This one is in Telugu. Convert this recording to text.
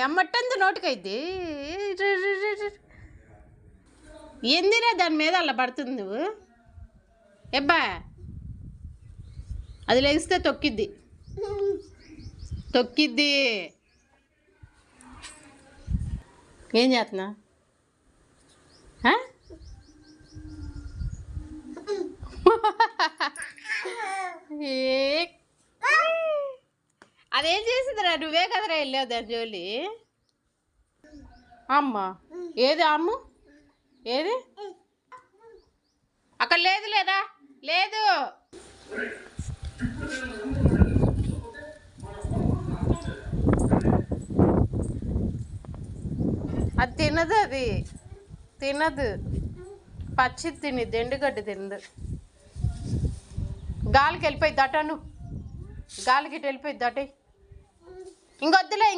అమ్మట్టంది నోటికైతే ఎందిరా దాని మీద అలా పడుతుంది నువ్వు ఎబ్బా అది లెగిస్తే తొక్కిద్ది ఏం చేస్తున్నా అదేం చేసిందిరా నువ్వే కదరా వెళ్ళావు దాని జోలి అమ్మ ఏది అమ్ము ఏది అక్కడ లేదు లేదా లేదు అది తినదు అది తినదు పచ్చి తినిద్ది ఎండుగడ్డి తినదు గాలికి వెళ్ళిపోయి దటను గాలికి వెళ్ళిపోయి దట ఇంకొద్దులే